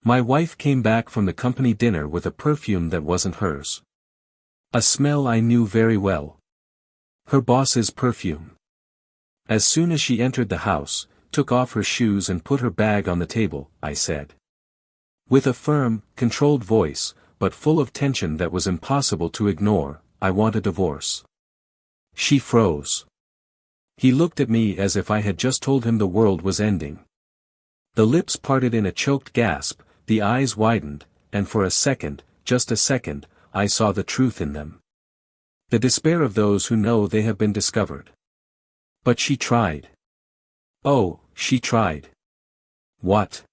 My wife came back from the company dinner with a perfume that wasn't hers. A smell I knew very well. Her boss's perfume. As soon as she entered the house, took off her shoes and put her bag on the table, I said. With a firm, controlled voice, but full of tension that was impossible to ignore, I want a divorce. She froze. He looked at me as if I had just told him the world was ending. The lips parted in a choked gasp, the eyes widened, and for a second, just a second, I saw the truth in them. The despair of those who know they have been discovered. But she tried. Oh, she tried. What?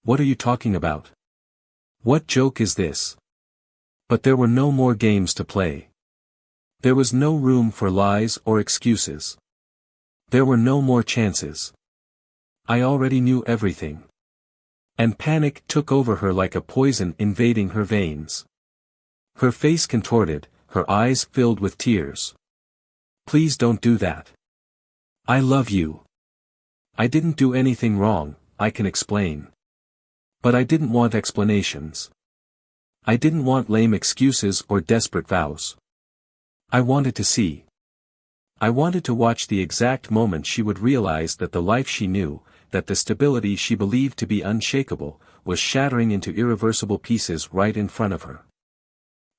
What are you talking about? What joke is this? But there were no more games to play. There was no room for lies or excuses. There were no more chances. I already knew everything. And panic took over her like a poison invading her veins. Her face contorted, her eyes filled with tears. Please don't do that. I love you. I didn't do anything wrong, I can explain. But I didn't want explanations. I didn't want lame excuses or desperate vows. I wanted to see. I wanted to watch the exact moment she would realize that the life she knew, that the stability she believed to be unshakable, was shattering into irreversible pieces right in front of her.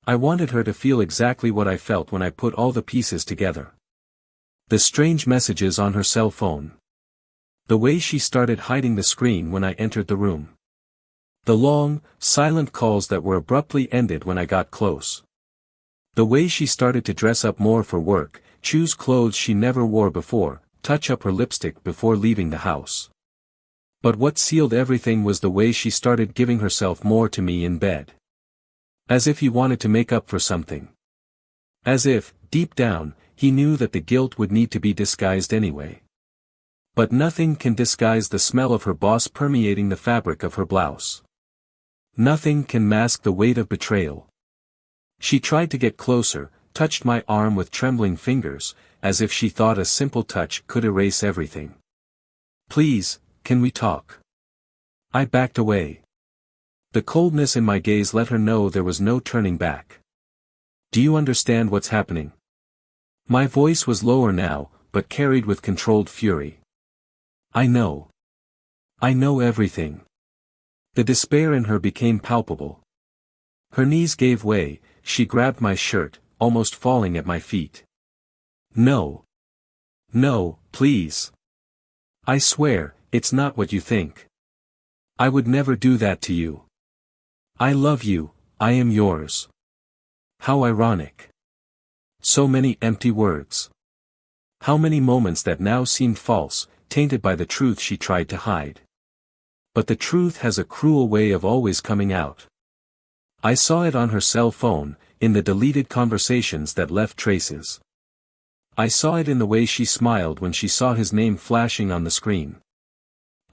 I wanted her to feel exactly what I felt when I put all the pieces together. The strange messages on her cell phone. The way she started hiding the screen when I entered the room. The long, silent calls that were abruptly ended when I got close. The way she started to dress up more for work, choose clothes she never wore before, touch up her lipstick before leaving the house. But what sealed everything was the way she started giving herself more to me in bed. As if he wanted to make up for something. As if, deep down, he knew that the guilt would need to be disguised anyway. But nothing can disguise the smell of her boss permeating the fabric of her blouse. Nothing can mask the weight of betrayal. She tried to get closer, touched my arm with trembling fingers, as if she thought a simple touch could erase everything. Please, can we talk? I backed away. The coldness in my gaze let her know there was no turning back. Do you understand what's happening? My voice was lower now, but carried with controlled fury. I know. I know everything. The despair in her became palpable. Her knees gave way, she grabbed my shirt, almost falling at my feet. No. No, please. I swear, it's not what you think. I would never do that to you. I love you, I am yours. How ironic. So many empty words. How many moments that now seemed false, tainted by the truth she tried to hide. But the truth has a cruel way of always coming out. I saw it on her cell phone, in the deleted conversations that left traces. I saw it in the way she smiled when she saw his name flashing on the screen.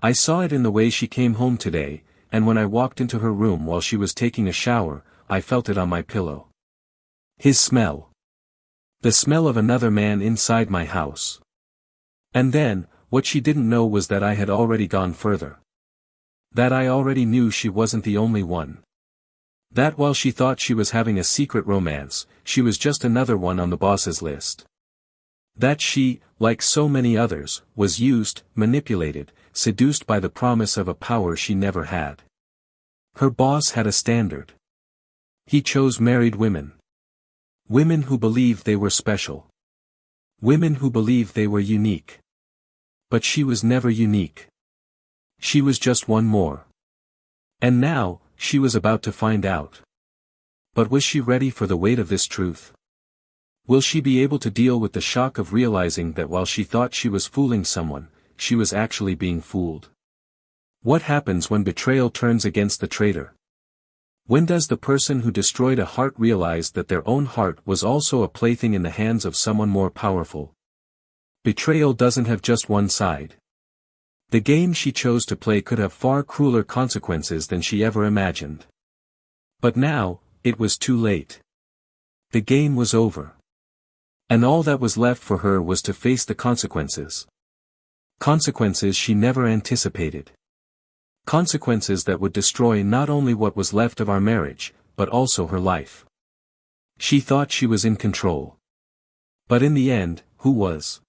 I saw it in the way she came home today, and when I walked into her room while she was taking a shower, I felt it on my pillow. His smell. The smell of another man inside my house. And then, what she didn't know was that I had already gone further. That I already knew she wasn't the only one. That while she thought she was having a secret romance, she was just another one on the boss's list. That she, like so many others, was used, manipulated, seduced by the promise of a power she never had. Her boss had a standard. He chose married women. Women who believed they were special. Women who believed they were unique. But she was never unique. She was just one more. And now, she was about to find out. But was she ready for the weight of this truth? Will she be able to deal with the shock of realizing that while she thought she was fooling someone, she was actually being fooled? What happens when betrayal turns against the traitor? When does the person who destroyed a heart realize that their own heart was also a plaything in the hands of someone more powerful? Betrayal doesn't have just one side. The game she chose to play could have far crueler consequences than she ever imagined. But now, it was too late. The game was over. And all that was left for her was to face the consequences. Consequences she never anticipated. Consequences that would destroy not only what was left of our marriage, but also her life. She thought she was in control. But in the end, who was?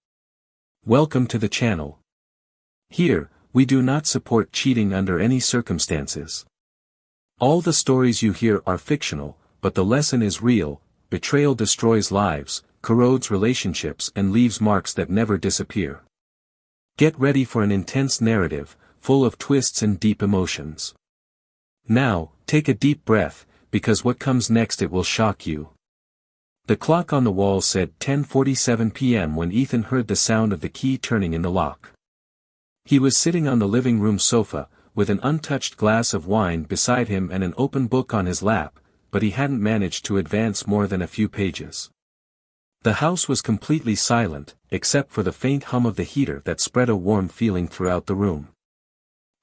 Welcome to the channel. Here, we do not support cheating under any circumstances. All the stories you hear are fictional, but the lesson is real. Betrayal destroys lives, corrodes relationships and leaves marks that never disappear. Get ready for an intense narrative, full of twists and deep emotions. Now, take a deep breath, because what comes next it will shock you. The clock on the wall said 10:47 p.m. when Ethan heard the sound of the key turning in the lock. He was sitting on the living room sofa, with an untouched glass of wine beside him and an open book on his lap, but he hadn't managed to advance more than a few pages. The house was completely silent, except for the faint hum of the heater that spread a warm feeling throughout the room.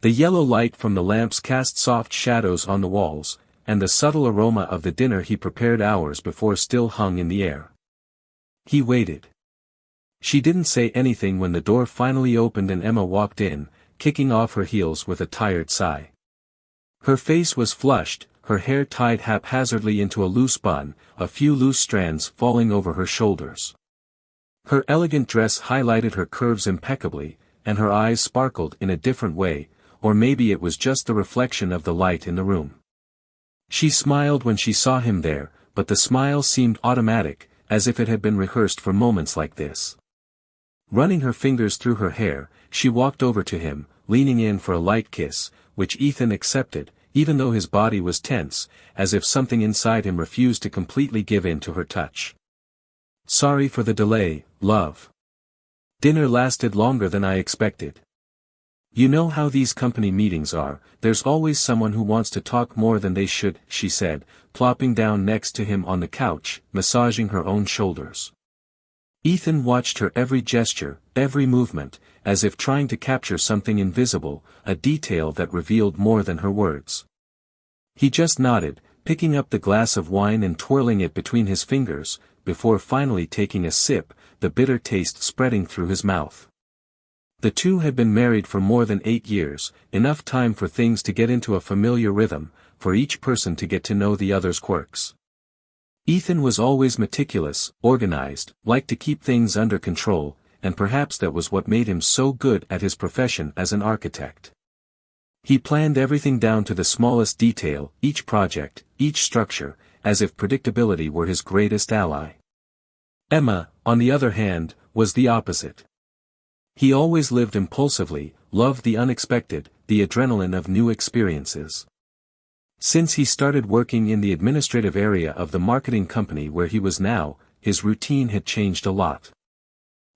The yellow light from the lamps cast soft shadows on the walls, and the subtle aroma of the dinner he prepared hours before still hung in the air. He waited. She didn't say anything when the door finally opened and Emma walked in, kicking off her heels with a tired sigh. Her face was flushed, her hair tied haphazardly into a loose bun, a few loose strands falling over her shoulders. Her elegant dress highlighted her curves impeccably, and her eyes sparkled in a different way, or maybe it was just the reflection of the light in the room. She smiled when she saw him there, but the smile seemed automatic, as if it had been rehearsed for moments like this. Running her fingers through her hair, she walked over to him, leaning in for a light kiss, which Ethan accepted, even though his body was tense, as if something inside him refused to completely give in to her touch. "Sorry for the delay, love. Dinner lasted longer than I expected. You know how these company meetings are, there's always someone who wants to talk more than they should," she said, plopping down next to him on the couch, massaging her own shoulders. Ethan watched her every gesture, every movement, as if trying to capture something invisible, a detail that revealed more than her words. He just nodded, picking up the glass of wine and twirling it between his fingers, before finally taking a sip, the bitter taste spreading through his mouth. The two had been married for more than 8 years, enough time for things to get into a familiar rhythm, for each person to get to know the other's quirks. Ethan was always meticulous, organized, liked to keep things under control, and perhaps that was what made him so good at his profession as an architect. He planned everything down to the smallest detail, each project, each structure, as if predictability were his greatest ally. Emma, on the other hand, was the opposite. He always lived impulsively, loved the unexpected, the adrenaline of new experiences. Since he started working in the administrative area of the marketing company where he was now, his routine had changed a lot.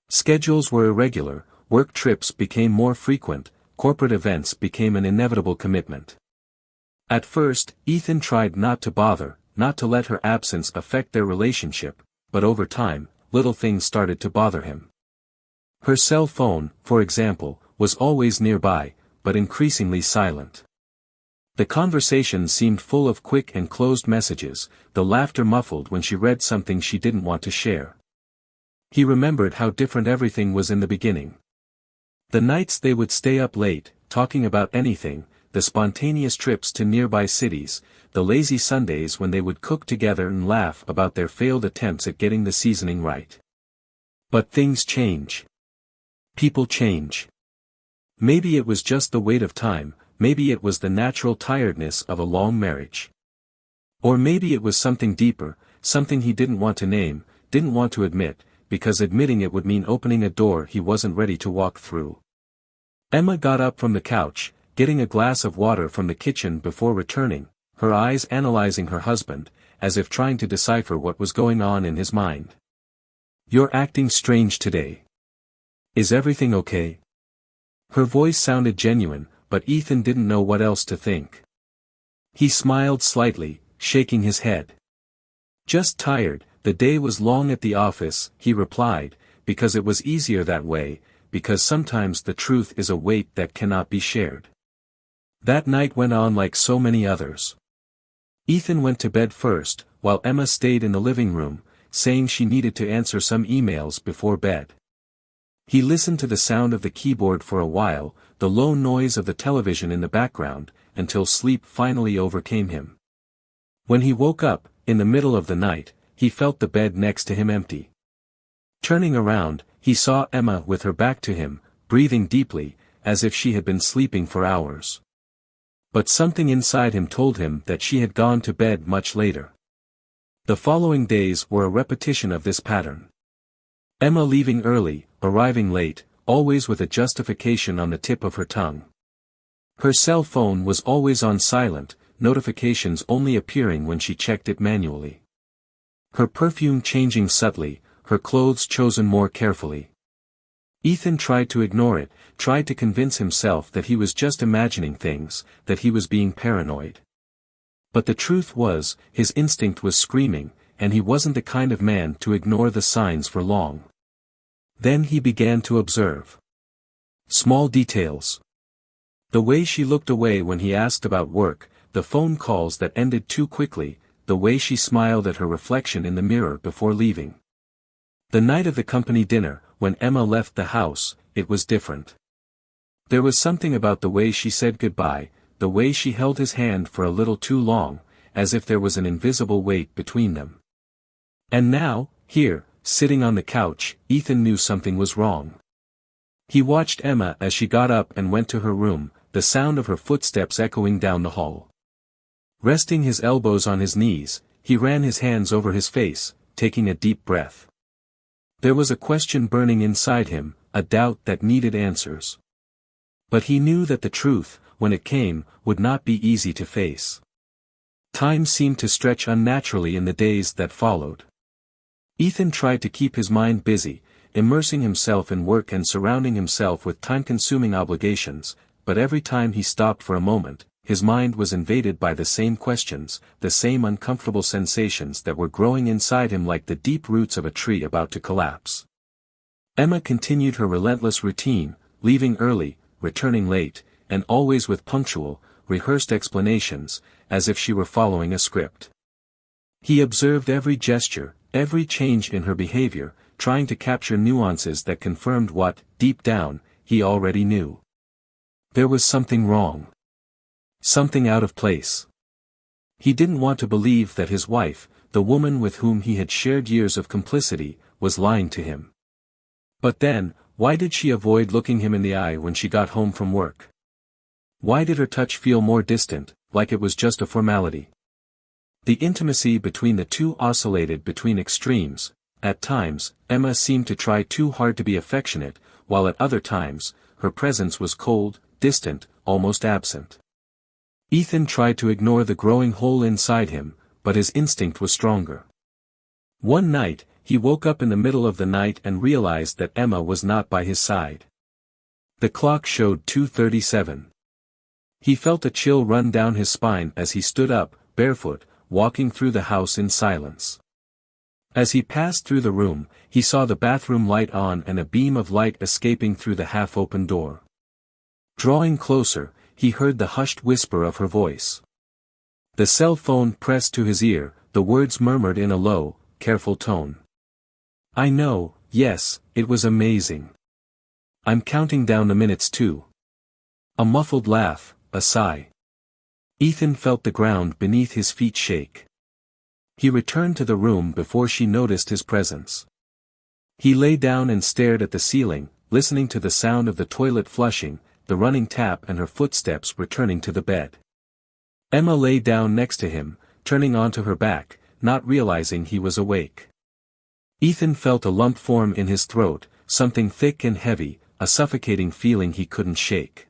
Schedules were irregular, work trips became more frequent, corporate events became an inevitable commitment. At first, Ethan tried not to bother, not to let her absence affect their relationship, but over time, little things started to bother him. Her cell phone, for example, was always nearby, but increasingly silent. The conversation seemed full of quick and closed messages, the laughter muffled when she read something she didn't want to share. He remembered how different everything was in the beginning. The nights they would stay up late, talking about anything, the spontaneous trips to nearby cities, the lazy Sundays when they would cook together and laugh about their failed attempts at getting the seasoning right. But things change. People change. Maybe it was just the weight of time, maybe it was the natural tiredness of a long marriage. Or maybe it was something deeper, something he didn't want to name, didn't want to admit, because admitting it would mean opening a door he wasn't ready to walk through. Emma got up from the couch, getting a glass of water from the kitchen before returning, her eyes analyzing her husband, as if trying to decipher what was going on in his mind. "You're acting strange today. Is everything okay?" Her voice sounded genuine, but Ethan didn't know what else to think. He smiled slightly, shaking his head. "Just tired, the day was long at the office," he replied, "because it was easier that way, because sometimes the truth is a weight that cannot be shared." That night went on like so many others. Ethan went to bed first, while Emma stayed in the living room, saying she needed to answer some emails before bed. He listened to the sound of the keyboard for a while, the low noise of the television in the background, until sleep finally overcame him. When he woke up, in the middle of the night, he felt the bed next to him empty. Turning around, he saw Emma with her back to him, breathing deeply, as if she had been sleeping for hours. But something inside him told him that she had gone to bed much later. The following days were a repetition of this pattern. Emma leaving early, arriving late, always with a justification on the tip of her tongue. Her cell phone was always on silent, notifications only appearing when she checked it manually. Her perfume changing subtly, her clothes chosen more carefully. Ethan tried to ignore it, tried to convince himself that he was just imagining things, that he was being paranoid. But the truth was, his instinct was screaming, and he wasn't the kind of man to ignore the signs for long. Then he began to observe small details. The way she looked away when he asked about work, the phone calls that ended too quickly, the way she smiled at her reflection in the mirror before leaving. The night of the company dinner, when Emma left the house, it was different. There was something about the way she said goodbye, the way she held his hand for a little too long, as if there was an invisible weight between them. And now, here, sitting on the couch, Ethan knew something was wrong. He watched Emma as she got up and went to her room, the sound of her footsteps echoing down the hall. Resting his elbows on his knees, he ran his hands over his face, taking a deep breath. There was a question burning inside him, a doubt that needed answers. But he knew that the truth, when it came, would not be easy to face. Time seemed to stretch unnaturally in the days that followed. Ethan tried to keep his mind busy, immersing himself in work and surrounding himself with time-consuming obligations, but every time he stopped for a moment, his mind was invaded by the same questions, the same uncomfortable sensations that were growing inside him like the deep roots of a tree about to collapse. Emma continued her relentless routine, leaving early, returning late, and always with punctual, rehearsed explanations, as if she were following a script. He observed every gesture, every change in her behavior, trying to capture nuances that confirmed what, deep down, he already knew. There was something wrong. Something out of place. He didn't want to believe that his wife, the woman with whom he had shared years of complicity, was lying to him. But then, why did she avoid looking him in the eye when she got home from work? Why did her touch feel more distant, like it was just a formality? The intimacy between the two oscillated between extremes. At times, Emma seemed to try too hard to be affectionate, while at other times, her presence was cold, distant, almost absent. Ethan tried to ignore the growing hole inside him, but his instinct was stronger. One night, he woke up in the middle of the night and realized that Emma was not by his side. The clock showed 2:37. He felt a chill run down his spine as he stood up, barefoot, walking through the house in silence. As he passed through the room, he saw the bathroom light on and a beam of light escaping through the half-open door. Drawing closer, he heard the hushed whisper of her voice. The cell phone pressed to his ear, the words murmured in a low, careful tone. "I know, yes, it was amazing. I'm counting down the minutes too." A muffled laugh, a sigh. Ethan felt the ground beneath his feet shake. He returned to the room before she noticed his presence. He lay down and stared at the ceiling, listening to the sound of the toilet flushing, the running tap and her footsteps returning to the bed. Emma lay down next to him, turning onto her back, not realizing he was awake. Ethan felt a lump form in his throat, something thick and heavy, a suffocating feeling he couldn't shake.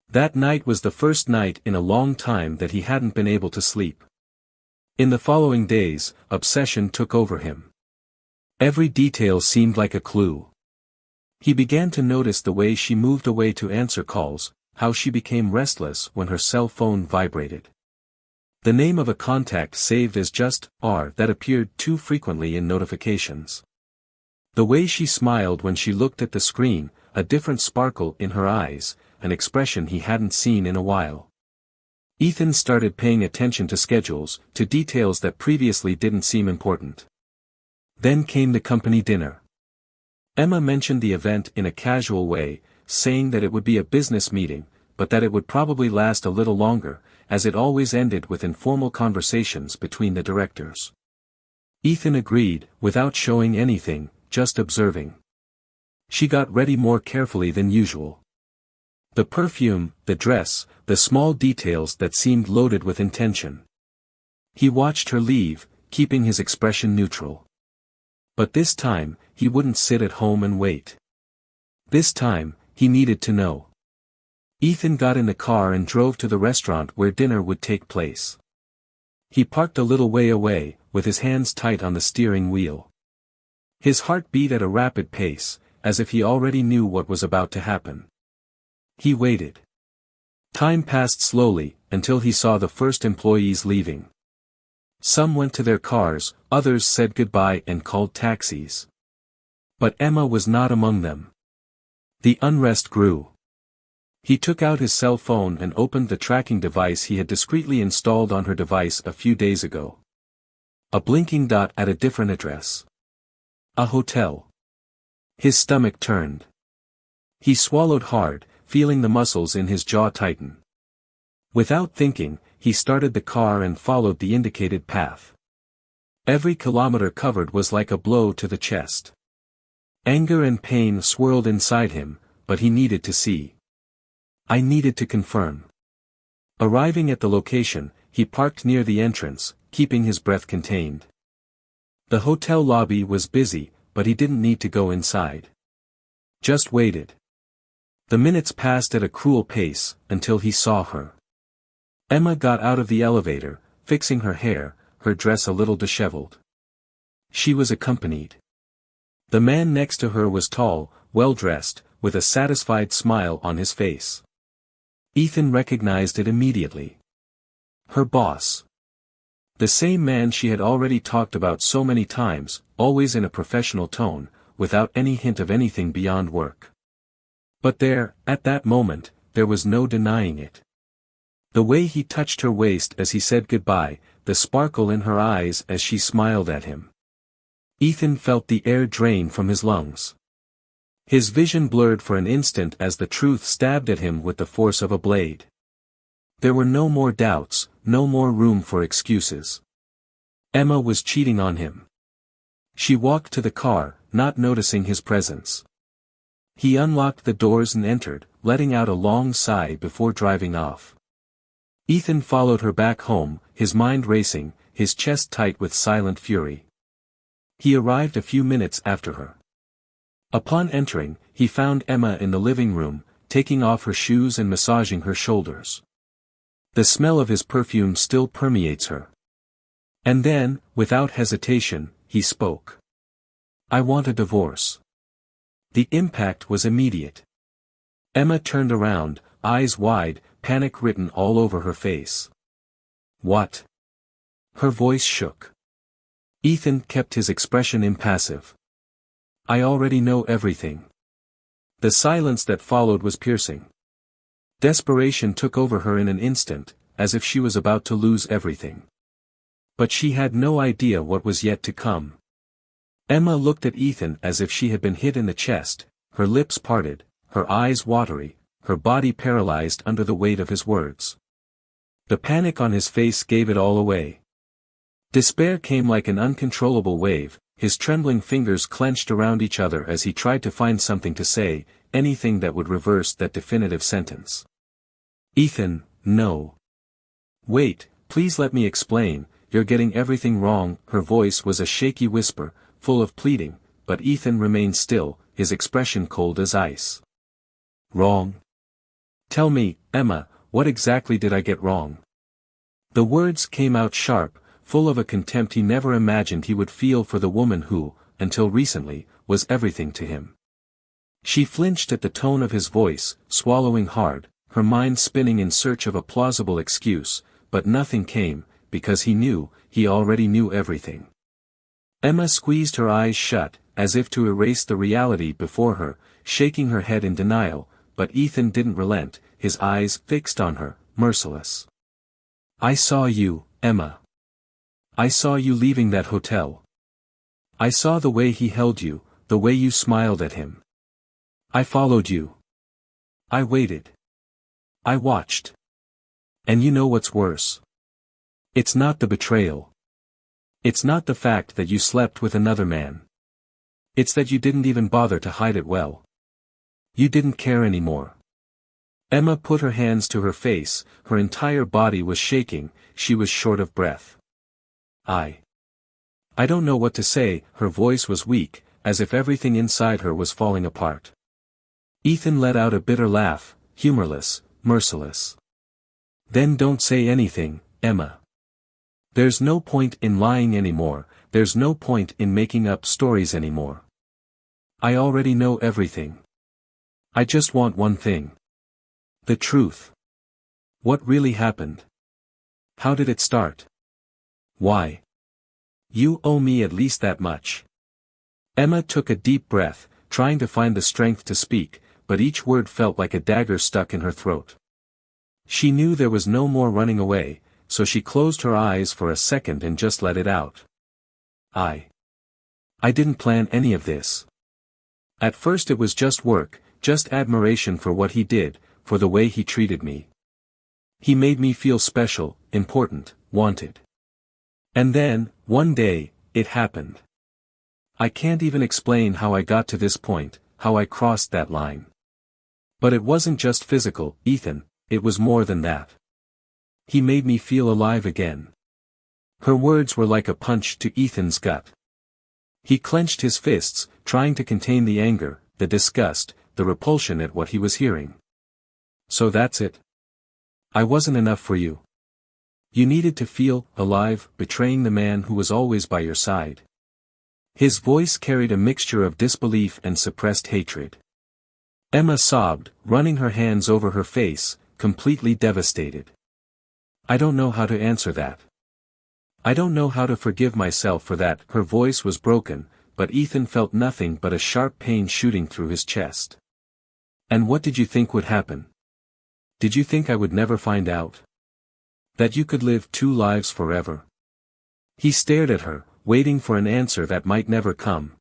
That night was the first night in a long time that he hadn't been able to sleep. In the following days, obsession took over him. Every detail seemed like a clue. He began to notice the way she moved away to answer calls, how she became restless when her cell phone vibrated. The name of a contact saved as just R that appeared too frequently in notifications. The way she smiled when she looked at the screen, a different sparkle in her eyes, an expression he hadn't seen in a while. Ethan started paying attention to schedules, to details that previously didn't seem important. Then came the company dinner. Emma mentioned the event in a casual way, saying that it would be a business meeting, but that it would probably last a little longer, as it always ended with informal conversations between the directors. Ethan agreed, without showing anything, just observing. She got ready more carefully than usual. The perfume, the dress, the small details that seemed loaded with intention. He watched her leave, keeping his expression neutral. But this time, he wouldn't sit at home and wait. This time, he needed to know. Ethan got in the car and drove to the restaurant where dinner would take place. He parked a little way away, with his hands tight on the steering wheel. His heart beat at a rapid pace, as if he already knew what was about to happen. He waited. Time passed slowly, until he saw the first employees leaving. Some went to their cars, others said goodbye and called taxis. But Emma was not among them. The unrest grew. He took out his cell phone and opened the tracking device he had discreetly installed on her device a few days ago. A blinking dot at a different address. A hotel. His stomach turned. He swallowed hard, feeling the muscles in his jaw tighten. Without thinking, he started the car and followed the indicated path. Every kilometer covered was like a blow to the chest. Anger and pain swirled inside him, but he needed to see. I needed to confirm. Arriving at the location, he parked near the entrance, keeping his breath contained. The hotel lobby was busy, but he didn't need to go inside. Just waited. The minutes passed at a cruel pace, until he saw her. Emma got out of the elevator, fixing her hair, her dress a little disheveled. She was accompanied. The man next to her was tall, well-dressed, with a satisfied smile on his face. Ethan recognized it immediately. Her boss. The same man she had already talked about so many times, always in a professional tone, without any hint of anything beyond work. But there, at that moment, there was no denying it. The way he touched her waist as he said goodbye, the sparkle in her eyes as she smiled at him. Ethan felt the air drain from his lungs. His vision blurred for an instant as the truth stabbed at him with the force of a blade. There were no more doubts, no more room for excuses. Emma was cheating on him. She walked to the car, not noticing his presence. He unlocked the doors and entered, letting out a long sigh before driving off. Ethan followed her back home, his mind racing, his chest tight with silent fury. He arrived a few minutes after her. Upon entering, he found Emma in the living room, taking off her shoes and massaging her shoulders. The smell of his perfume still permeates her. And then, without hesitation, he spoke. I want a divorce. The impact was immediate. Emma turned around, eyes wide, panic written all over her face. What? Her voice shook. Ethan kept his expression impassive. I already know everything. The silence that followed was piercing. Desperation took over her in an instant, as if she was about to lose everything. But she had no idea what was yet to come. Emma looked at Ethan as if she had been hit in the chest, her lips parted, her eyes watery, her body paralyzed under the weight of his words. The panic on his face gave it all away. Despair came like an uncontrollable wave, his trembling fingers clenched around each other as he tried to find something to say, anything that would reverse that definitive sentence. Ethan, no. Wait, please let me explain, you're getting everything wrong. Her voice was a shaky whisper, full of pleading, but Ethan remained still, his expression cold as ice. Wrong? Tell me, Emma, what exactly did I get wrong? The words came out sharp, full of a contempt he never imagined he would feel for the woman who, until recently, was everything to him. She flinched at the tone of his voice, swallowing hard, her mind spinning in search of a plausible excuse, but nothing came, because he already knew everything. Emma squeezed her eyes shut, as if to erase the reality before her, shaking her head in denial, but Ethan didn't relent, his eyes fixed on her, merciless. I saw you, Emma. I saw you leaving that hotel. I saw the way he held you, the way you smiled at him. I followed you. I waited. I watched. And you know what's worse? It's not the betrayal. It's not the fact that you slept with another man. It's that you didn't even bother to hide it well. You didn't care anymore. Emma put her hands to her face, her entire body was shaking, she was short of breath. I don't know what to say, her voice was weak, as if everything inside her was falling apart. Ethan let out a bitter laugh, humorless, merciless. Then don't say anything, Emma. There's no point in lying anymore, there's no point in making up stories anymore. I already know everything. I just want one thing. The truth. What really happened? How did it start? Why? You owe me at least that much. Emma took a deep breath, trying to find the strength to speak, but each word felt like a dagger stuck in her throat. She knew there was no more running away, so she closed her eyes for a second and just let it out. I didn't plan any of this. At first it was just work, just admiration for what he did, for the way he treated me. He made me feel special, important, wanted. And then, one day, it happened. I can't even explain how I got to this point, how I crossed that line. But it wasn't just physical, Ethan, it was more than that. He made me feel alive again. Her words were like a punch to Ethan's gut. He clenched his fists, trying to contain the anger, the disgust, the repulsion at what he was hearing. So that's it. I wasn't enough for you. You needed to feel alive, betraying the man who was always by your side. His voice carried a mixture of disbelief and suppressed hatred. Emma sobbed, running her hands over her face, completely devastated. I don't know how to answer that. I don't know how to forgive myself for that. Her voice was broken, but Ethan felt nothing but a sharp pain shooting through his chest. And what did you think would happen? Did you think I would never find out? That you could live two lives forever? He stared at her, waiting for an answer that might never come.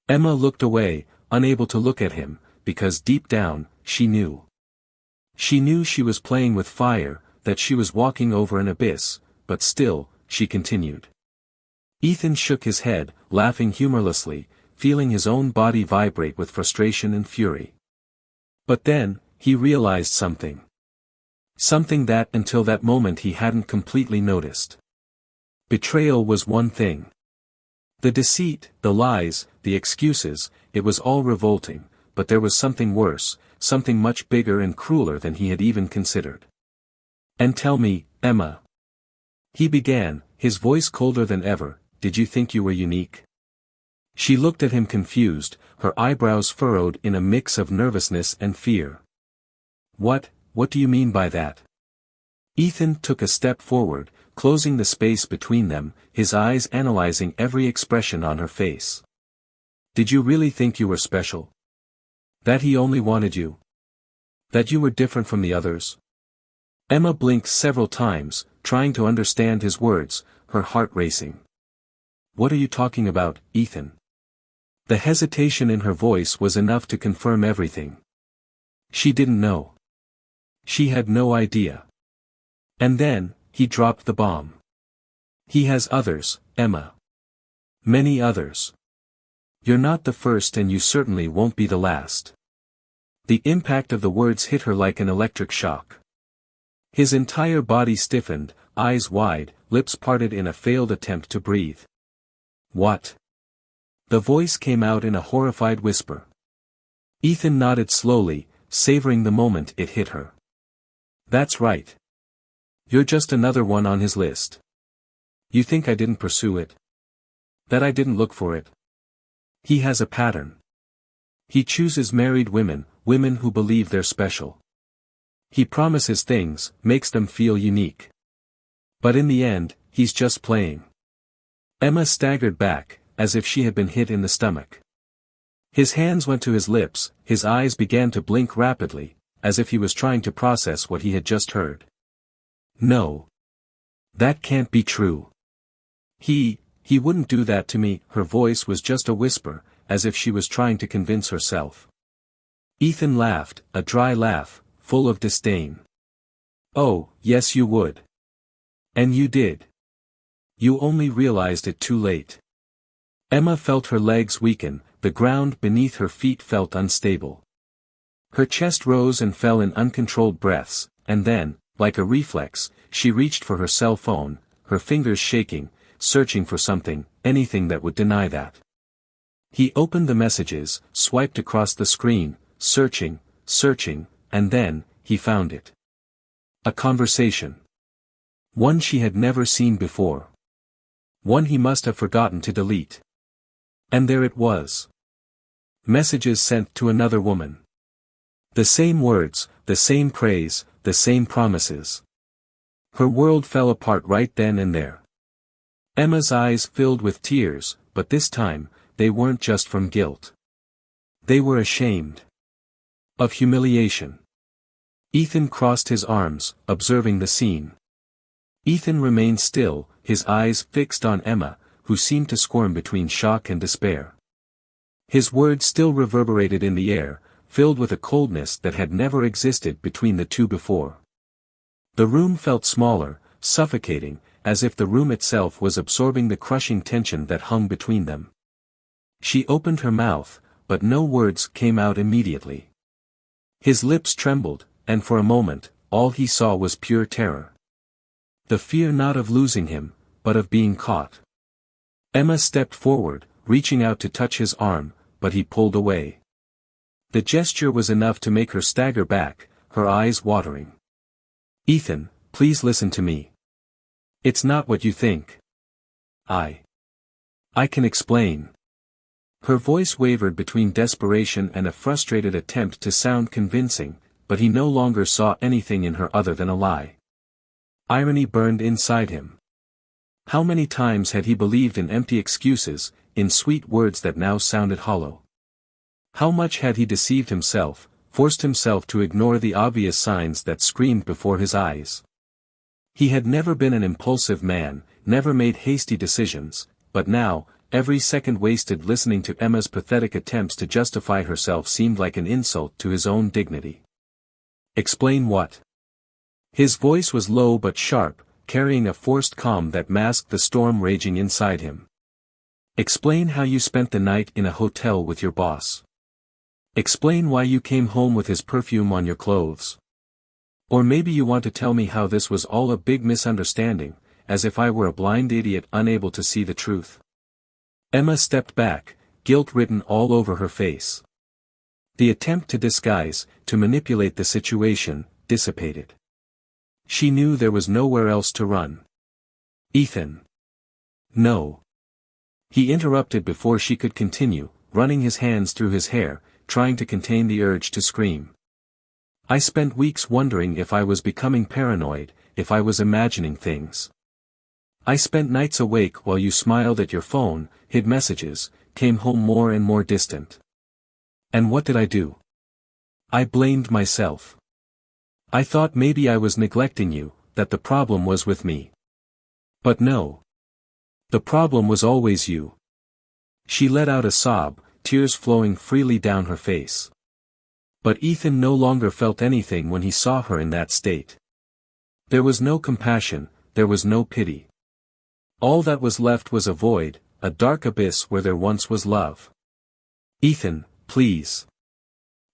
Emma looked away, unable to look at him, because deep down, she knew. She knew she was playing with fire, that she was walking over an abyss, but still, she continued. Ethan shook his head, laughing humorlessly, feeling his own body vibrate with frustration and fury. But then, he realized something. Something that until that moment he hadn't completely noticed. Betrayal was one thing. The deceit, the lies, the excuses, it was all revolting, but there was something worse, something much bigger and crueler than he had even considered. And tell me, Emma. He began, his voice colder than ever, did you think you were unique? She looked at him confused, her eyebrows furrowed in a mix of nervousness and fear. What do you mean by that? Ethan took a step forward, closing the space between them, his eyes analyzing every expression on her face. Did you really think you were special? That he only wanted you? That you were different from the others? Emma blinked several times, trying to understand his words, her heart racing. What are you talking about, Ethan? The hesitation in her voice was enough to confirm everything. She didn't know. She had no idea. And then, he dropped the bomb. He has others, Emma. Many others. You're not the first and you certainly won't be the last. The impact of the words hit her like an electric shock. His entire body stiffened, eyes wide, lips parted in a failed attempt to breathe. What? The voice came out in a horrified whisper. Ethan nodded slowly, savoring the moment it hit her. That's right. You're just another one on his list. You think I didn't pursue it? That I didn't look for it? He has a pattern. He chooses married women, women who believe they're special. He promises things, makes them feel unique. But in the end, he's just playing. Emma staggered back, as if she had been hit in the stomach. His hands went to his lips, his eyes began to blink rapidly, as if he was trying to process what he had just heard. No. That can't be true. He wouldn't do that to me. Her voice was just a whisper, as if she was trying to convince herself. Ethan laughed, a dry laugh, full of disdain. Oh, yes you would. And you did. You only realized it too late. Emma felt her legs weaken, the ground beneath her feet felt unstable. Her chest rose and fell in uncontrolled breaths, and then, like a reflex, she reached for her cell phone, her fingers shaking, searching for something, anything that would deny that. He opened the messages, swiped across the screen, searching, and then, he found it. A conversation. One she had never seen before. One he must have forgotten to delete. And there it was. Messages sent to another woman. The same words, the same praise, the same promises. Her world fell apart right then and there. Emma's eyes filled with tears, but this time, they weren't just from guilt. They were ashamed. Of humiliation. Ethan crossed his arms, observing the scene. Ethan remained still, his eyes fixed on Emma, who seemed to squirm between shock and despair. His words still reverberated in the air, filled with a coldness that had never existed between the two before. The room felt smaller, suffocating, as if the room itself was absorbing the crushing tension that hung between them. She opened her mouth, but no words came out immediately. His lips trembled, and for a moment, all he saw was pure terror. The fear not of losing him, but of being caught. Emma stepped forward, reaching out to touch his arm, but he pulled away. The gesture was enough to make her stagger back, her eyes watering. Ethan, please listen to me. It's not what you think. I can explain. Her voice wavered between desperation and a frustrated attempt to sound convincing, but he no longer saw anything in her other than a lie. Irony burned inside him. How many times had he believed in empty excuses, in sweet words that now sounded hollow? How much had he deceived himself, forced himself to ignore the obvious signs that screamed before his eyes? He had never been an impulsive man, never made hasty decisions, but now, every second wasted listening to Emma's pathetic attempts to justify herself seemed like an insult to his own dignity. Explain what? His voice was low but sharp, carrying a forced calm that masked the storm raging inside him. Explain how you spent the night in a hotel with your boss. Explain why you came home with his perfume on your clothes. Or maybe you want to tell me how this was all a big misunderstanding, as if I were a blind idiot unable to see the truth. Emma stepped back, guilt written all over her face. The attempt to disguise, to manipulate the situation, dissipated. She knew there was nowhere else to run. Ethan. No. He interrupted before she could continue, running his hands through his hair, trying to contain the urge to scream. I spent weeks wondering if I was becoming paranoid, if I was imagining things. I spent nights awake while you smiled at your phone, hid messages, came home more and more distant. And what did I do? I blamed myself. I thought maybe I was neglecting you, that the problem was with me. But no. The problem was always you. She let out a sob, tears flowing freely down her face. But Ethan no longer felt anything when he saw her in that state. There was no compassion, there was no pity. All that was left was a void, a dark abyss where there once was love. Ethan, please.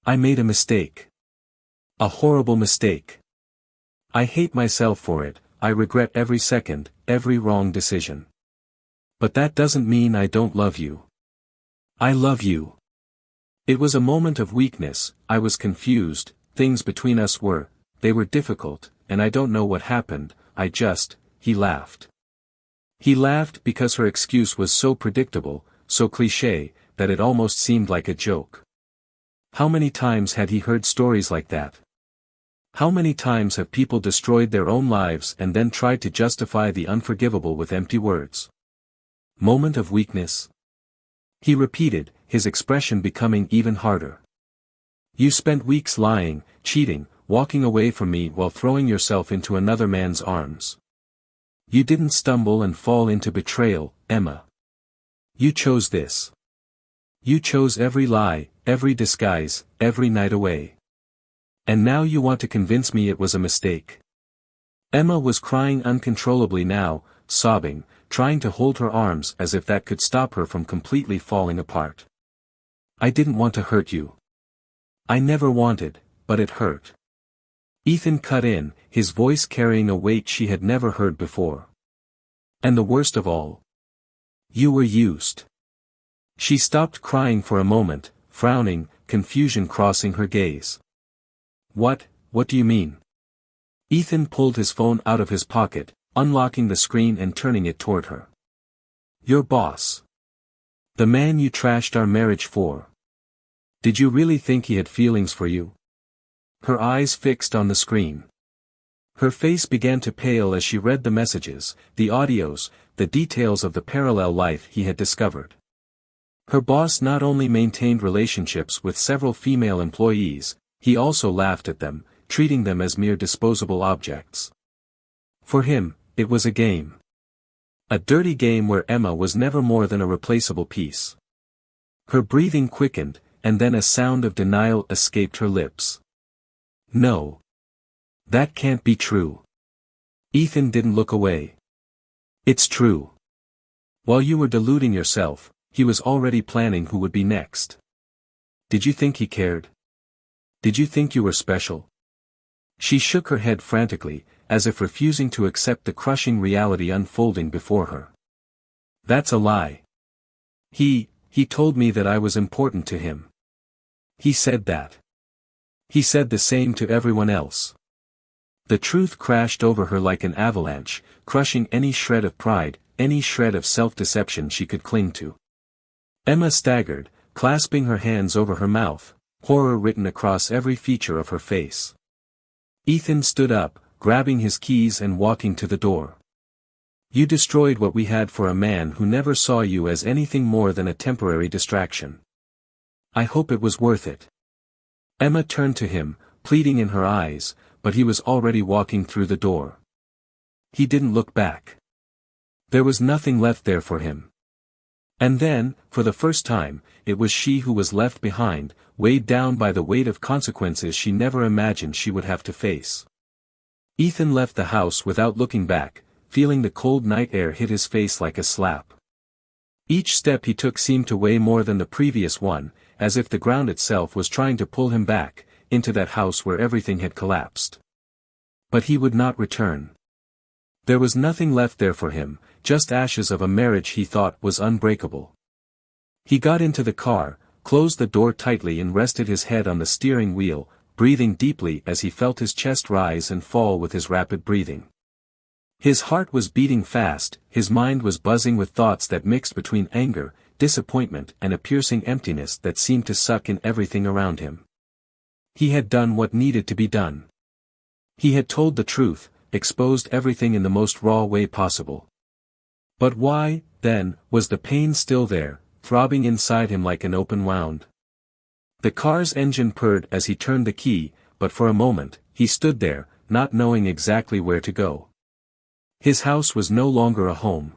I made a mistake. A horrible mistake. I hate myself for it, I regret every second, every wrong decision. But that doesn't mean I don't love you. I love you. It was a moment of weakness, I was confused, things between us they were difficult, and I don't know what happened, he laughed. He laughed because her excuse was so predictable, so cliché, that it almost seemed like a joke. How many times had he heard stories like that? How many times have people destroyed their own lives and then tried to justify the unforgivable with empty words? Moment of weakness? He repeated, his expression becoming even harder. You spent weeks lying, cheating, walking away from me while throwing yourself into another man's arms. You didn't stumble and fall into betrayal, Emma. You chose this. You chose every lie, every disguise, every night away. And now you want to convince me it was a mistake. Emma was crying uncontrollably now, sobbing, trying to hold her arms as if that could stop her from completely falling apart. I didn't want to hurt you. I never wanted, but it hurt. Ethan cut in, his voice carrying a weight she had never heard before. And the worst of all. You were used. She stopped crying for a moment, frowning, confusion crossing her gaze. What do you mean? Ethan pulled his phone out of his pocket, unlocking the screen and turning it toward her. Your boss. The man you trashed our marriage for. Did you really think he had feelings for you? Her eyes fixed on the screen. Her face began to pale as she read the messages, the audios, the details of the parallel life he had discovered. Her boss not only maintained relationships with several female employees, he also laughed at them, treating them as mere disposable objects. For him, it was a game. A dirty game where Emma was never more than a replaceable piece. Her breathing quickened, and then a sound of denial escaped her lips. No. That can't be true. Ethan didn't look away. It's true. While you were deluding yourself, he was already planning who would be next. Did you think he cared? Did you think you were special? She shook her head frantically, as if refusing to accept the crushing reality unfolding before her. That's a lie. He told me that I was important to him. He said that. He said the same to everyone else. The truth crashed over her like an avalanche, crushing any shred of pride, any shred of self-deception she could cling to. Emma staggered, clasping her hands over her mouth, horror written across every feature of her face. Ethan stood up, grabbing his keys and walking to the door. You destroyed what we had for a man who never saw you as anything more than a temporary distraction. I hope it was worth it. Emma turned to him, pleading in her eyes, but he was already walking through the door. He didn't look back. There was nothing left there for him. And then, for the first time, it was she who was left behind, weighed down by the weight of consequences she never imagined she would have to face. Ethan left the house without looking back, feeling the cold night air hit his face like a slap. Each step he took seemed to weigh more than the previous one, as if the ground itself was trying to pull him back, into that house where everything had collapsed. But he would not return. There was nothing left there for him, just ashes of a marriage he thought was unbreakable. He got into the car, closed the door tightly and rested his head on the steering wheel, breathing deeply as he felt his chest rise and fall with his rapid breathing. His heart was beating fast, his mind was buzzing with thoughts that mixed between anger, disappointment and a piercing emptiness that seemed to suck in everything around him. He had done what needed to be done. He had told the truth, exposed everything in the most raw way possible. But why, then, was the pain still there, throbbing inside him like an open wound? The car's engine purred as he turned the key, but for a moment, he stood there, not knowing exactly where to go. His house was no longer a home.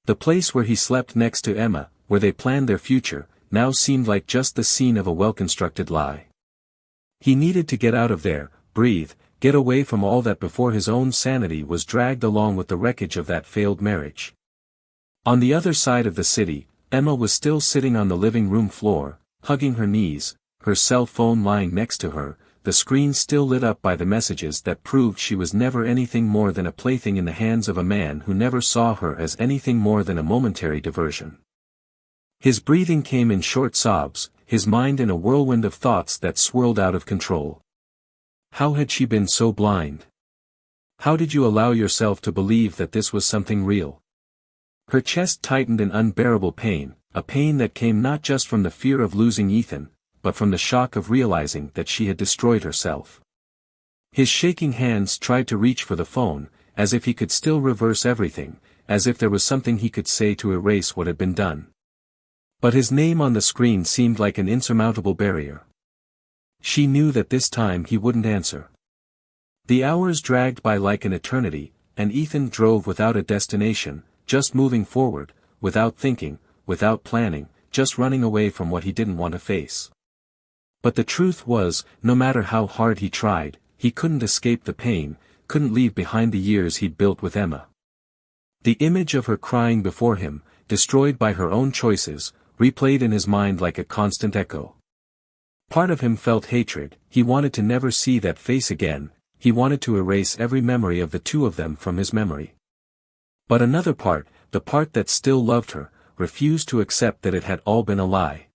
The place where he slept next to Emma, where they planned their future, now seemed like just the scene of a well-constructed lie. He needed to get out of there, breathe, get away from all that before his own sanity was dragged along with the wreckage of that failed marriage. On the other side of the city, Emma was still sitting on the living room floor, hugging her knees, her cell phone lying next to her, the screen still lit up by the messages that proved she was never anything more than a plaything in the hands of a man who never saw her as anything more than a momentary diversion. His breathing came in short sobs, his mind in a whirlwind of thoughts that swirled out of control. How had she been so blind? How did you allow yourself to believe that this was something real? Her chest tightened in unbearable pain, a pain that came not just from the fear of losing Ethan, but from the shock of realizing that she had destroyed herself. His shaking hands tried to reach for the phone, as if he could still reverse everything, as if there was something he could say to erase what had been done. But his name on the screen seemed like an insurmountable barrier. She knew that this time he wouldn't answer. The hours dragged by like an eternity, and Ethan drove without a destination, just moving forward, without thinking, without planning, just running away from what he didn't want to face. But the truth was, no matter how hard he tried, he couldn't escape the pain, couldn't leave behind the years he'd built with Emma. The image of her crying before him, destroyed by her own choices, replayed in his mind like a constant echo. Part of him felt hatred, he wanted to never see that face again, he wanted to erase every memory of the two of them from his memory. But another part, the part that still loved her, refused to accept that it had all been a lie.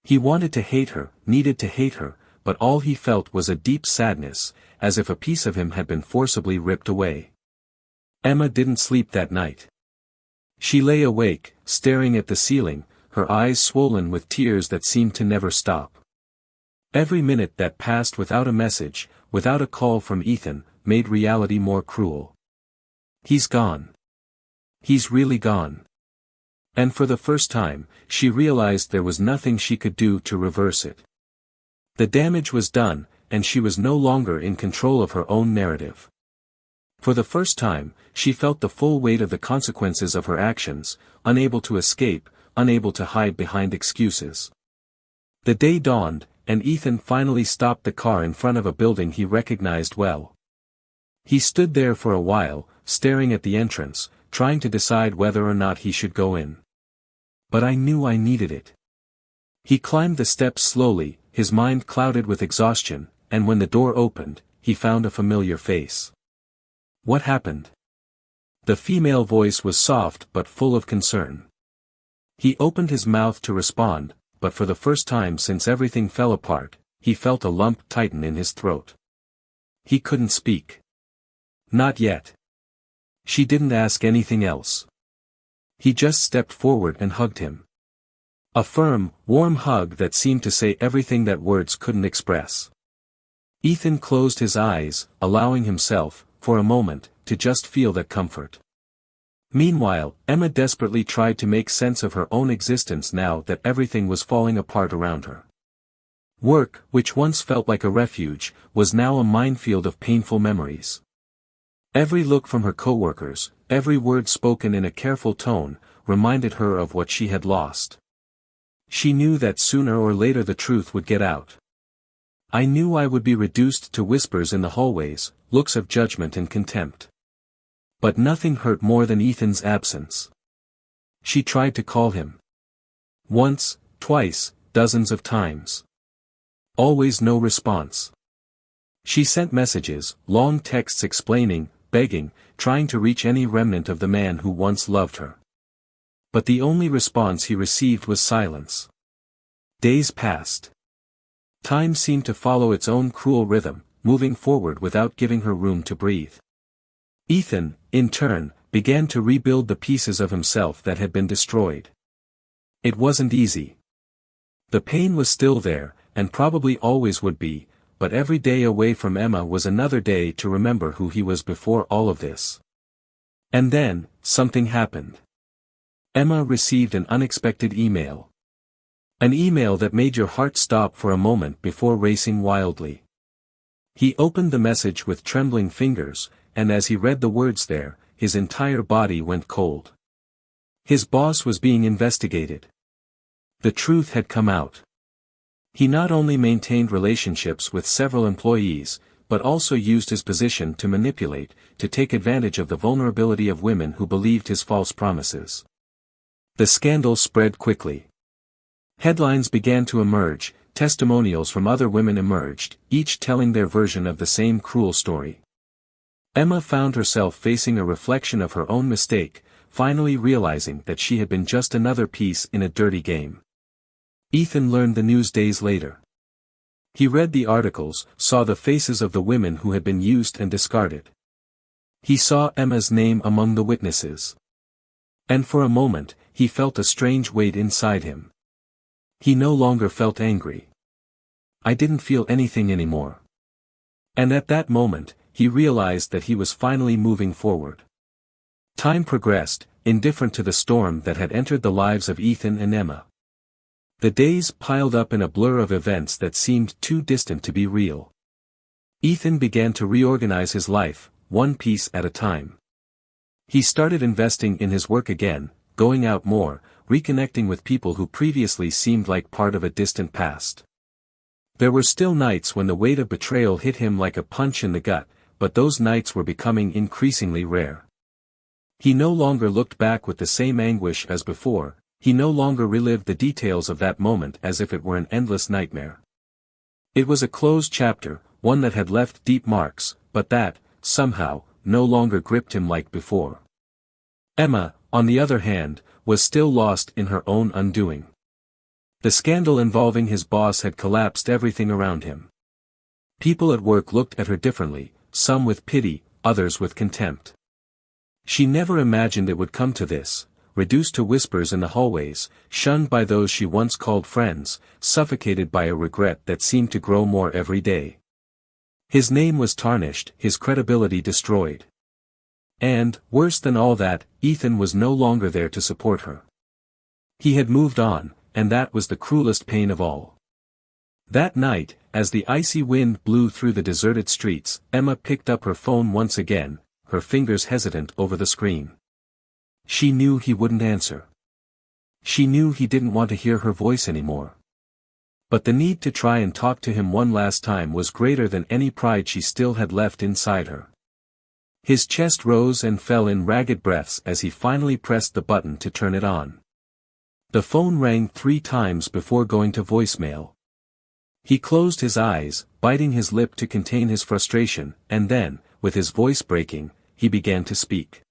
He wanted to hate her, needed to hate her, but all he felt was a deep sadness, as if a piece of him had been forcibly ripped away. Emma didn't sleep that night. She lay awake, staring at the ceiling, her eyes swollen with tears that seemed to never stop. Every minute that passed without a message, without a call from Ethan, made reality more cruel. He's gone. He's really gone. And for the first time, she realized there was nothing she could do to reverse it. The damage was done, and she was no longer in control of her own narrative. For the first time, she felt the full weight of the consequences of her actions, unable to escape, unable to hide behind excuses. The day dawned, and Ethan finally stopped the car in front of a building he recognized well. He stood there for a while, staring at the entrance, trying to decide whether or not he should go in. But I knew I needed it. He climbed the steps slowly, his mind clouded with exhaustion, and when the door opened, he found a familiar face. What happened? The female voice was soft but full of concern. He opened his mouth to respond, but for the first time since everything fell apart, he felt a lump tighten in his throat. He couldn't speak. Not yet. She didn't ask anything else. He just stepped forward and hugged him. A firm, warm hug that seemed to say everything that words couldn't express. Ethan closed his eyes, allowing himself, for a moment, to just feel that comfort. Meanwhile, Emma desperately tried to make sense of her own existence now that everything was falling apart around her. Work, which once felt like a refuge, was now a minefield of painful memories. Every look from her coworkers, every word spoken in a careful tone, reminded her of what she had lost. She knew that sooner or later the truth would get out. I knew I would be reduced to whispers in the hallways, looks of judgment and contempt. But nothing hurt more than Ethan's absence. She tried to call him. Once, twice, dozens of times. Always no response. She sent messages, long texts explaining, begging, trying to reach any remnant of the man who once loved her. But the only response he received was silence. Days passed. Time seemed to follow its own cruel rhythm, moving forward without giving her room to breathe. Ethan, in turn, began to rebuild the pieces of himself that had been destroyed. It wasn't easy. The pain was still there, and probably always would be, but every day away from Emma was another day to remember who he was before all of this. And then, something happened. Emma received an unexpected email. An email that made your heart stop for a moment before racing wildly. He opened the message with trembling fingers, and as he read the words there, his entire body went cold. His boss was being investigated. The truth had come out. He not only maintained relationships with several employees, but also used his position to manipulate, to take advantage of the vulnerability of women who believed his false promises. The scandal spread quickly. Headlines began to emerge, testimonials from other women emerged, each telling their version of the same cruel story. Emma found herself facing a reflection of her own mistake, finally realizing that she had been just another piece in a dirty game. Ethan learned the news days later. He read the articles, saw the faces of the women who had been used and discarded. He saw Emma's name among the witnesses. And for a moment, he felt a strange weight inside him. He no longer felt angry. I didn't feel anything anymore. And at that moment, he realized that he was finally moving forward. Time progressed, indifferent to the storm that had entered the lives of Ethan and Emma. The days piled up in a blur of events that seemed too distant to be real. Ethan began to reorganize his life, one piece at a time. He started investing in his work again, going out more, reconnecting with people who previously seemed like part of a distant past. There were still nights when the weight of betrayal hit him like a punch in the gut, but those nights were becoming increasingly rare. He no longer looked back with the same anguish as before, he no longer relived the details of that moment as if it were an endless nightmare. It was a closed chapter, one that had left deep marks, but that, somehow, no longer gripped him like before. Emma, on the other hand, was still lost in her own undoing. The scandal involving his boss had collapsed everything around him. People at work looked at her differently, some with pity, others with contempt. She never imagined it would come to this, reduced to whispers in the hallways, shunned by those she once called friends, suffocated by a regret that seemed to grow more every day. His name was tarnished, his credibility destroyed. And, worse than all that, Ethan was no longer there to support her. He had moved on, and that was the cruelest pain of all. That night, as the icy wind blew through the deserted streets, Emma picked up her phone once again, her fingers hesitant over the screen. She knew he wouldn't answer. She knew he didn't want to hear her voice anymore. But the need to try and talk to him one last time was greater than any pride she still had left inside her. His chest rose and fell in ragged breaths as he finally pressed the button to turn it on. The phone rang 3 times before going to voicemail. He closed his eyes, biting his lip to contain his frustration, and then, with his voice breaking, he began to speak.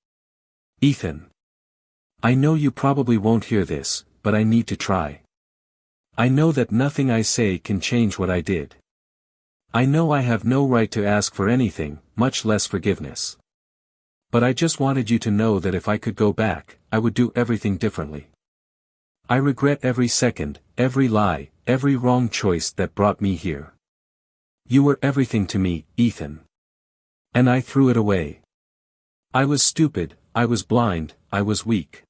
Ethan. I know you probably won't hear this, but I need to try. I know that nothing I say can change what I did. I know I have no right to ask for anything, much less forgiveness. But I just wanted you to know that if I could go back, I would do everything differently. I regret every second, every lie, every wrong choice that brought me here. You were everything to me, Ethan. And I threw it away. I was stupid, I was blind, I was weak.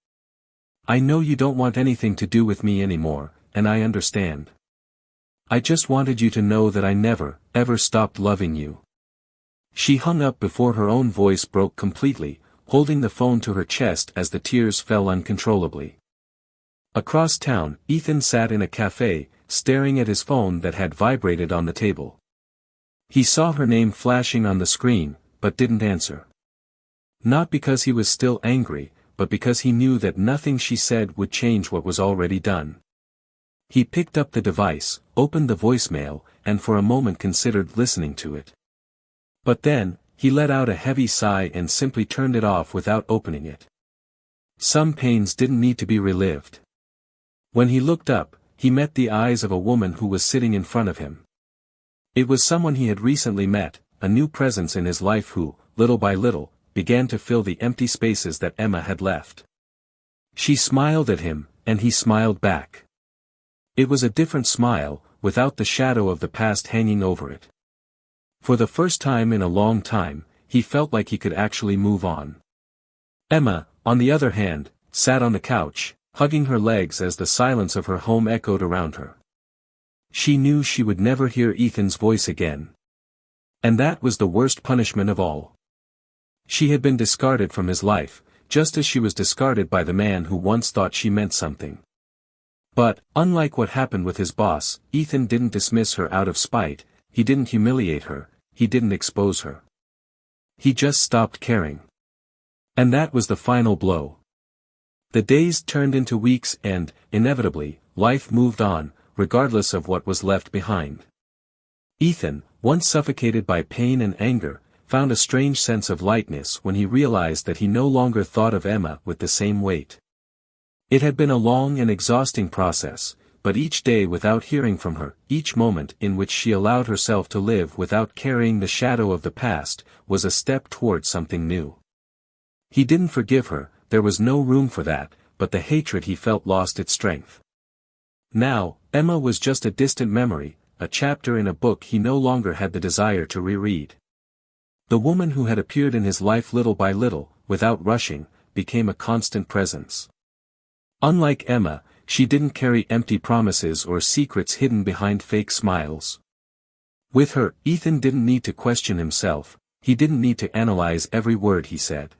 I know you don't want anything to do with me anymore, and I understand. I just wanted you to know that I never, ever stopped loving you. She hung up before her own voice broke completely, holding the phone to her chest as the tears fell uncontrollably. Across town, Ethan sat in a cafe, staring at his phone that had vibrated on the table. He saw her name flashing on the screen, but didn't answer. Not because he was still angry, but because he knew that nothing she said would change what was already done. He picked up the device, opened the voicemail, and for a moment considered listening to it. But then, he let out a heavy sigh and simply turned it off without opening it. Some pains didn't need to be relived. When he looked up, he met the eyes of a woman who was sitting in front of him. It was someone he had recently met, a new presence in his life who, little by little, began to fill the empty spaces that Emma had left. She smiled at him, and he smiled back. It was a different smile, without the shadow of the past hanging over it. For the first time in a long time, he felt like he could actually move on. Emma, on the other hand, sat on the couch, hugging her legs as the silence of her home echoed around her. She knew she would never hear Ethan's voice again. And that was the worst punishment of all. She had been discarded from his life, just as she was discarded by the man who once thought she meant something. But, unlike what happened with his boss, Ethan didn't dismiss her out of spite, he didn't humiliate her, he didn't expose her. He just stopped caring. And that was the final blow. The days turned into weeks and, inevitably, life moved on, regardless of what was left behind. Ethan, once suffocated by pain and anger, found a strange sense of lightness when he realized that he no longer thought of Emma with the same weight. It had been a long and exhausting process, but each day without hearing from her, each moment in which she allowed herself to live without carrying the shadow of the past, was a step toward something new. He didn't forgive her, there was no room for that, but the hatred he felt lost its strength. Now, Emma was just a distant memory, a chapter in a book he no longer had the desire to reread. The woman who had appeared in his life little by little, without rushing, became a constant presence. Unlike Emma, she didn't carry empty promises or secrets hidden behind fake smiles. With her, Ethan didn't need to question himself, he didn't need to analyze every word he said.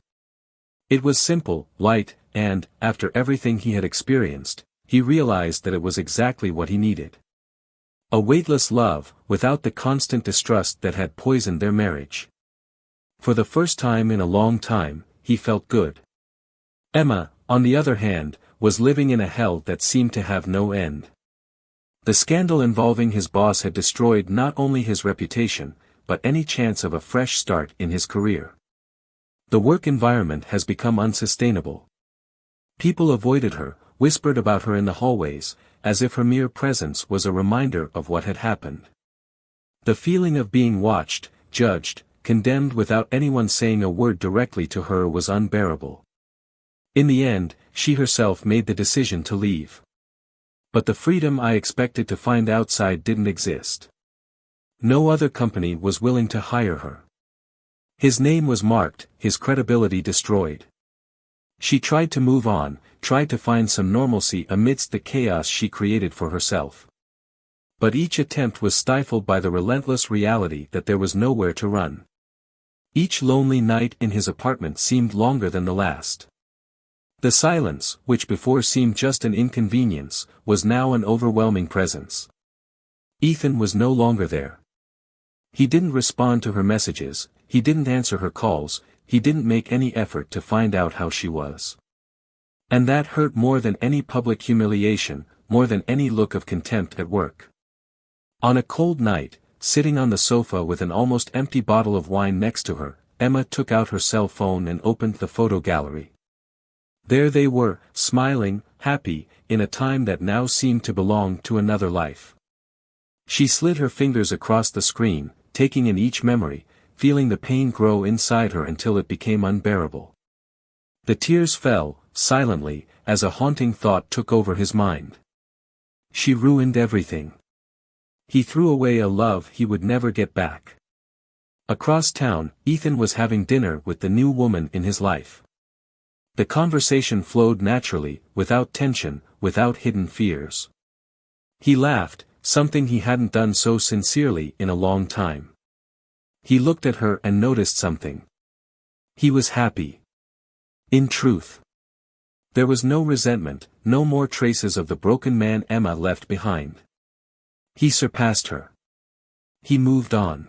It was simple, light, and, after everything he had experienced, he realized that it was exactly what he needed. A weightless love, without the constant distrust that had poisoned their marriage. For the first time in a long time, he felt good. Emma, on the other hand, was living in a hell that seemed to have no end. The scandal involving his boss had destroyed not only his reputation, but any chance of a fresh start in his career. The work environment has become unsustainable. People avoided her, whispered about her in the hallways, as if her mere presence was a reminder of what had happened. The feeling of being watched, judged, condemned without anyone saying a word directly to her was unbearable. In the end, she herself made the decision to leave. But the freedom I expected to find outside didn't exist. No other company was willing to hire her. His name was marked, his credibility destroyed. She tried to move on, tried to find some normalcy amidst the chaos she created for herself. But each attempt was stifled by the relentless reality that there was nowhere to run. Each lonely night in his apartment seemed longer than the last. The silence, which before seemed just an inconvenience, was now an overwhelming presence. Ethan was no longer there. He didn't respond to her messages, he didn't answer her calls, he didn't make any effort to find out how she was. And that hurt more than any public humiliation, more than any look of contempt at work. On a cold night, sitting on the sofa with an almost empty bottle of wine next to her, Emma took out her cell phone and opened the photo gallery. There they were, smiling, happy, in a time that now seemed to belong to another life. She slid her fingers across the screen, taking in each memory, feeling the pain grow inside her until it became unbearable. The tears fell, silently, as a haunting thought took over his mind. She ruined everything. He threw away a love he would never get back. Across town, Ethan was having dinner with the new woman in his life. The conversation flowed naturally, without tension, without hidden fears. He laughed, something he hadn't done so sincerely in a long time. He looked at her and noticed something. He was happy. In truth. There was no resentment, no more traces of the broken man Emma left behind. He surpassed her. He moved on.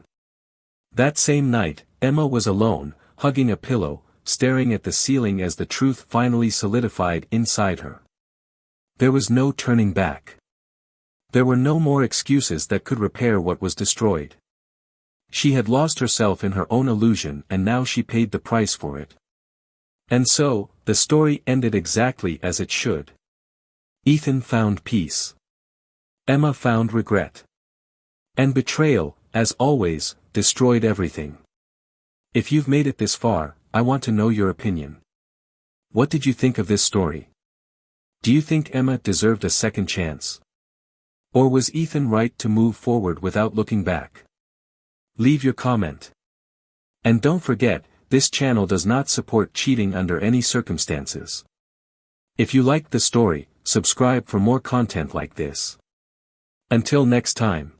That same night, Emma was alone, hugging a pillow, staring at the ceiling as the truth finally solidified inside her. There was no turning back. There were no more excuses that could repair what was destroyed. She had lost herself in her own illusion and now she paid the price for it. And so, the story ended exactly as it should. Ethan found peace. Emma found regret. And betrayal, as always, destroyed everything. If you've made it this far, I want to know your opinion. What did you think of this story? Do you think Emma deserved a second chance? Or was Ethan right to move forward without looking back? Leave your comment. And don't forget, this channel does not support cheating under any circumstances. If you liked the story, subscribe for more content like this. Until next time.